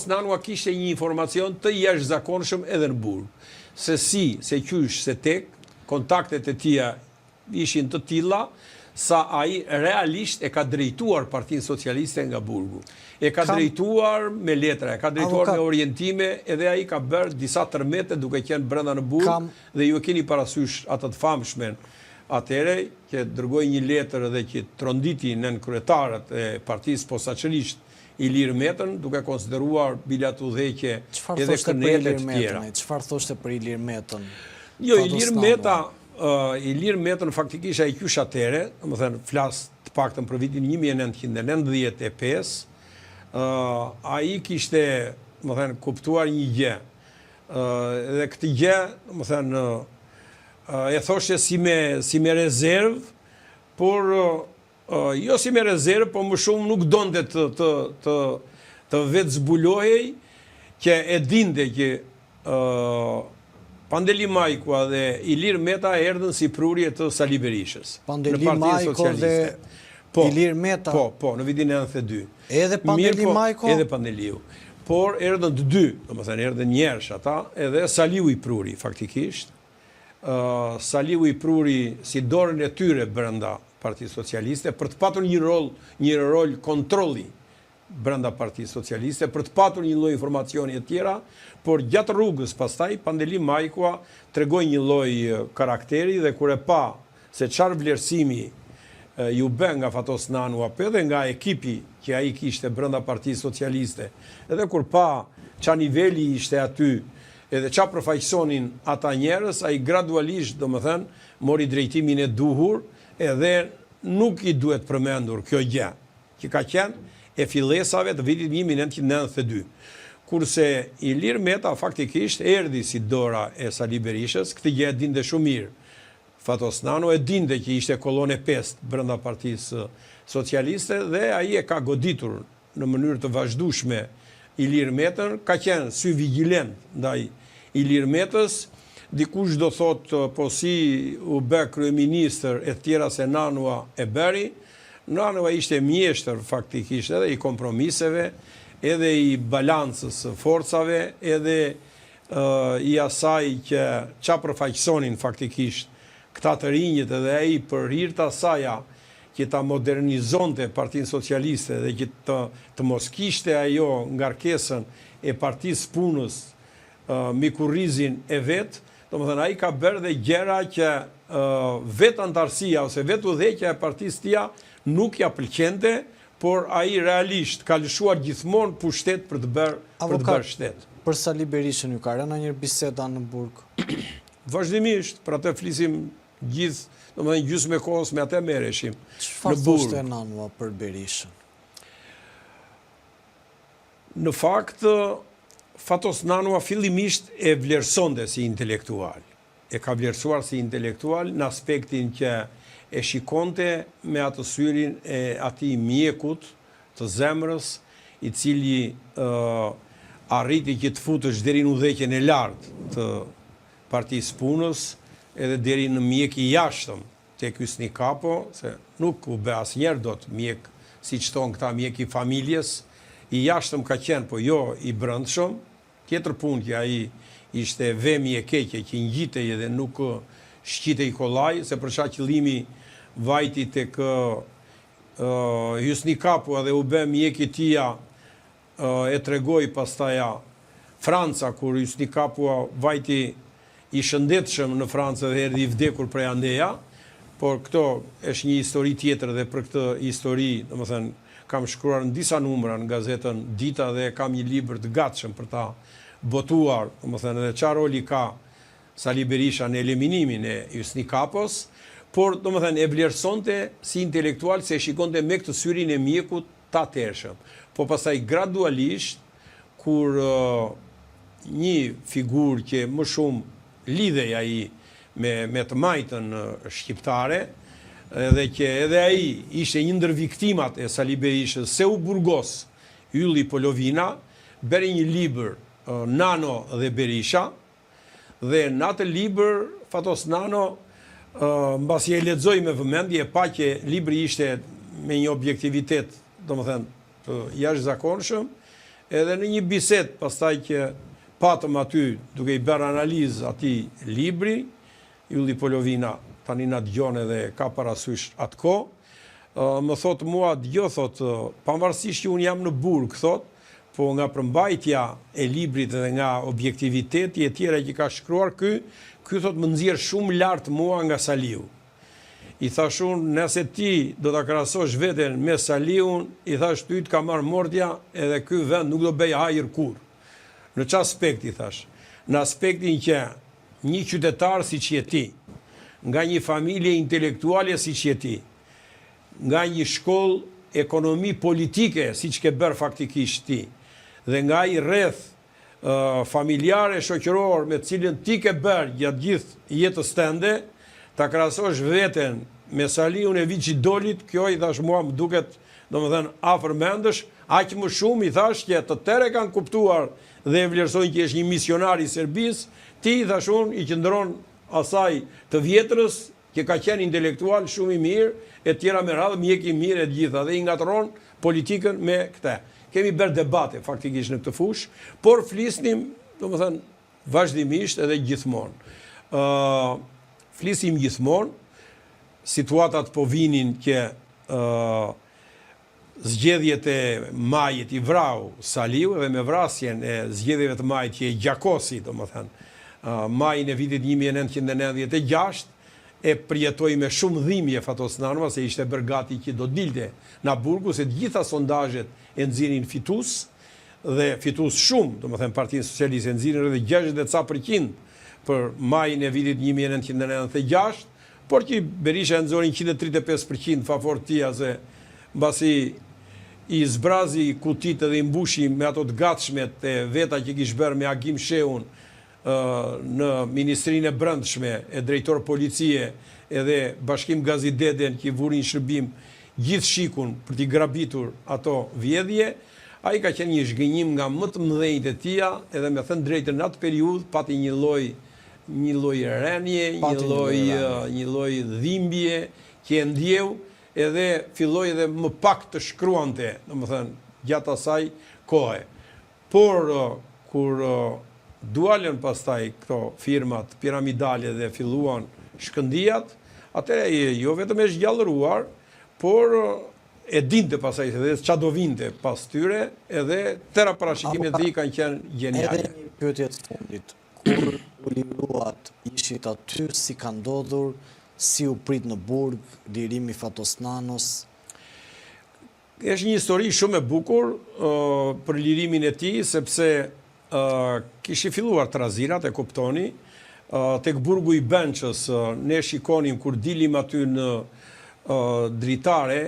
Fatos Nanua kishte një informacion të jashtëzakonshëm edhe në Burg. Se qysh, se tek, kontaktet e tia ishin të tilla, sa ai realisht e ka drejtuar Partinë Socialiste nga Burgu. E ka drejtuar me letra, e ka drejtuar me orientime, edhe ai ka bërë disa tërmete duke qenë brenda në Burg, dhe ju e keni parasysh atë të famshmen atëre, që dërgoi një letër edhe që tronditi nën kryetarët e Partisë posaçërisht Ilir Metën, duke konsideruar bilat udhëheqje edhe kënete të tjera. Çfarë thoshte për Ilir Metën? Jo, Ilir Metën faktikisht ai qysh atëre, domethënë flas të paktën për vitin 1995, ai kishte, domethënë, kuptuar një gjë. Dhe këtë gjë, domethënë, e thoshte si me rezervë, por jo si me rezervë, por më shumë nuk donte të vetë zbulohej, që e dinte që Pandeli Majkua dhe Ilir Meta erdhën si prurje të Sali Berishës. Pandeli Majko dhe Ilir Meta? Po, në vitin 92. Edhe Pandeli Majko? Edhe Pandeliu. Por erdhën të dy, domethënë erdhën njerësh ata, edhe Saliu i pruri faktikisht. Saliu i pruri si dorën e tyre brenda Partisë Socialiste për të patur një rol kontrolli brenda Partisë Socialiste, për të patur një lloj informacioni e tjera, por gjatë rrugës pastaj Pandeli Majkua tregoi një lloj karakteri dhe kur e pa se çfarë vlerësimi ju bë nga Fatos Nanua, edhe nga ekipi që ai kishte brenda Partisë Socialiste, edhe kur pa çfarë niveli ishte aty, edhe çfarë përfaqësonin ata njerëz, ai gradualisht, domethënë, mori drejtimin e duhur, edhe nuk i duhet përmendur kjo gjë, që ka qenë e fillesave të vitit 1992. Kurse Ilir Meta faktikisht erdhi si dora e Sali Berishës, këtë gjë e dinte shumë mirë. Fatos Nanua e dinte që ishte kolone 5 brenda Partisë Socialiste dhe ai e ka goditur në mënyrë të vazhdueshme Ilir Metën, ka qenë sy vigjilent ndaj Ilir Metës. Dikush do thot po si u bë kryeministër e tjera se Nanua e bëri. Nanua ishte mjeshtër faktikisht edhe i kompromiseve, edhe i balancës forcave, edhe i asaj që qa përfaqësonin faktikisht këta të rinjët, edhe ai për hir të asaja që ta modernizonte Partinë Socialiste dhe që të mos kishte ajo ngarkesën e Partisë Punës mi kurrizin e vet, domethënë ai ka bërë dhe gjëra që vetë antarësia ose vetë udhëheqja e partisë tia nuk ja pëlqente, por ai realisht ka lëshuar gjithmonë pushtet për të bërë shtet. Për Sali Berishën ju ka rënë një biseda në Burg? Vazhdimisht, për atë flisim gjithë, domethënë gjysmë e kohës me atë merreshim. Çfarë thoshte Nanua për Berishën? Në fakt, Fatos Nanua fillimisht e vlerësonte si intelektual. E ka vlerësuar si intelektual në aspektin që e shikonte me atë syrin e atij mjekut të zemrës, i cili arriti që të futësh deri në udhëheqjen e lartë të Partisë Punës, edhe deri në mjek i jashtëm tek Hysni Kapo, se nuk u bë asnjëherë dot mjek siç thon këta mjek i familjes, i jashtëm ka qenë, po jo i brendshëm. Tjetër punë që ai ishte vemi e keqe që ngjitej edhe nuk shqitej kollaj, se për çfarë qëllimi vajti tek Hysni Kapo edhe u bë mjek i tia, e tregoi pastaja Franca, kur Hysni Kapo vajti i shëndetshëm në Francë dhe erdhi i vdekur prej andeja, por këto është një histori tjetër dhe për këtë histori, domethënë, kam shkruar në disa numra në gazetën Dita dhe kam një libër të gatshëm për ta botuar, domethënë, edhe çfarë roli ka Sali Berisha në eliminimin e Hysni Kapos, por domethënë e vlerësonte si intelektual se e shikonte me këtë syrin e mjekut të atërshëm. Po pastaj gradualisht kur një figurë që më shumë lidhej ai me të majtën shqiptare, edhe që edhe ai ishte një ndër viktimat e Sali Berishës, Seu Burgos, Ylli Polovina, bëri një libër Nano dhe Berisha, dhe në atë libër Fatos Nano, mbasi e lexoi me vëmendje, pa që libri ishte me një objektivitet, domethënë, të jashtëzakonshëm, edhe në një bisedë pastaj që patëm aty duke i bërë analizë atij libri, Ylli Polovina tani na dëgjon edhe ka parasysh atko, më thot mua dëgjoj thot, pavarësisht që unë jam në burg, thot, po nga përmbajtja e librit dhe nga objektiviteti e tjera që ka shkruar ky thot më nxjerr shumë lart mua nga Saliu. I thash unë, nëse ti do ta krahasosh veten me Saliun, i thash ty të ka marrë mordja edhe ky vend nuk do bëj hajër kur. Në çfarë aspekti thash? Në aspektin që një qytetar siç je ti, nga një familje intelektuale siç je ti, nga një shkollë ekonomi politike siç ke bërë faktikisht ti, dhe nga i rreth familjare shoqëror me cilën ti ke bërë gjatë gjithë jetës tënde, ta krahasosh veten me Saliun e Viçidolit, kjo i thash mua më duket, domethënë afër mendësh, aq më shumë i thash që të tërë kanë kuptuar dhe e vlerësojnë që është një misionar i Serbisë, ti i thash unë i qëndron asaj të vjetrës që ka qenë intelektual shumë i mirë, e tjera me radhë mjek i mirë e gjitha dhe i ngatron politikën me këtë. Kemi bërë debate faktikisht në këtë fushë, por flisnim, domethënë, vazhdimisht edhe gjithmonë. Flisim gjithmonë, situatat po vinin që zgjedhjet e majit i vrau Saliu dhe me vrasjen e zgjedhjeve të majit që e gjakosi, domethënë, majin e vitit 1996, e përjetoi me shumë dhimbje Fatos Nanva se ishte bërë gati që do dilte nga burgu, se të gjitha sondazhet e nxirrin fitues dhe fitues shumë, domethënë Partia Socialiste e nxirrin rreth 60% për majin e vitit 1996, por që Berisha e nxori 135% favor tia se mbasi i zbrazi kutit dhe i mbushi me ato të gatshmet e veta që kishte bërë me Agim Sheun në Ministrinë e Brendshme e drejtor policie edhe Bashkim Gazideden që vurin shërbim gjithë shikun për t'i grabitur ato vjedhje, ai ka qenë një zhgënjim nga më të mëdhenjtë e tia, edhe me thënë drejtën në atë periudhë pati një lloj rënje, një lloj dhimbje që e ndjeu edhe filloi edhe më pak të shkruante, domethënë gjatë asaj kohe. Por kur dualën pastaj këto firmat piramidale dhe filluan shkëndijat, atëherë jo vetëm e zgjallëruar, por e dinte pasaj edhe ç'a do vinte pas tyre, edhe tëra parashikimet dhe i kanë qenë geniale. Edhe një pyetje të fundit. Kur u liruat, ishit aty, si ka ndodhur, si u prit në burg, lirimi Fatos Nanos? Është një histori shumë e bukur për lirimin e tij, sepse kishi filluar trazirat, e kuptoni, tek burgu i Bençës, ne shikonim kur dilim aty në dritare,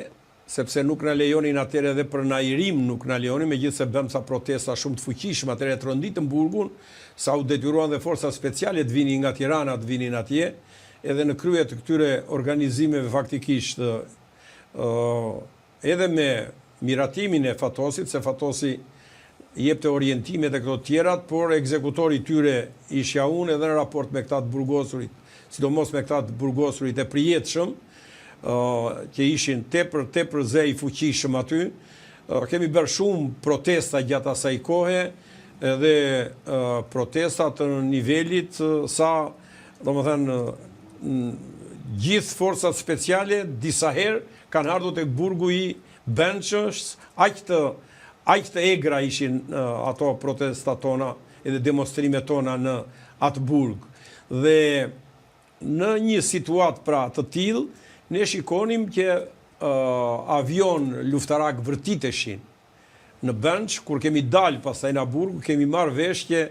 sepse nuk na lejonin atëherë edhe për najrim nuk na lejonin, megjithëse bëm sa protesta shumë të fuqishme, atëherë të rënditën burgun, sa u detyruan dhe forca speciale të vinin nga Tirana, të vinin atje, edhe në krye të këtyre organizimeve faktikisht, edhe me miratimin e Fatosit, se Fatosi jepte orientimet e këto tjerat, por ekzekutori tyre ishja unë edhe në raport me këta të burgosurit, sidomos me këta të burgosurit e përjetshëm, që ishin tepër ze i fuqishëm aty. Kemi bërë shumë protesta gjatë asaj kohe, edhe protesta të nivelit sa, domethënë, gjithë forcat speciale disa herë kanë ardhur tek burgu i Bençës, aq të egra ishin ato protestat tona edhe demonstrimet tona në atë burg. Dhe në një situatë pra të tillë, ne shikonim që avion luftarak vërtiteshin në Benç, kur kemi dalë pastaj në burg, kemi marrë vesh që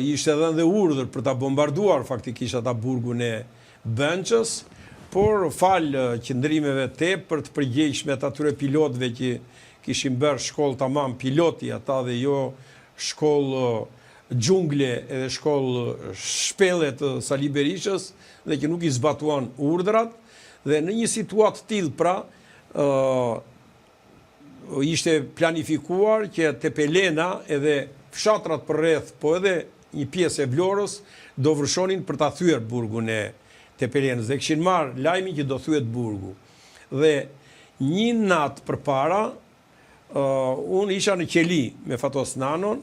ishte dhënë dhe urdhër për ta bombarduar faktikisht ata burgun e Bençës, por falë qëndrimeve tepër të përgjegjshme të atyre pilotëve që kishin bërë shkollë tamam piloti ata dhe jo shkollë xhungle edhe shkollë shpelle të Sali Berishës dhe që nuk i zbatuan urdhrat, dhe në një situatë tillë pra ishte planifikuar që Tepelena edhe fshatrat përreth, po edhe një pjesë e Vlorës do vërshonin për ta thyer burgun e Tepelenës dhe kishin marrë lajmin që do thyet burgu. Dhe një natë përpara Unë isha në qeli me Fatosnanon,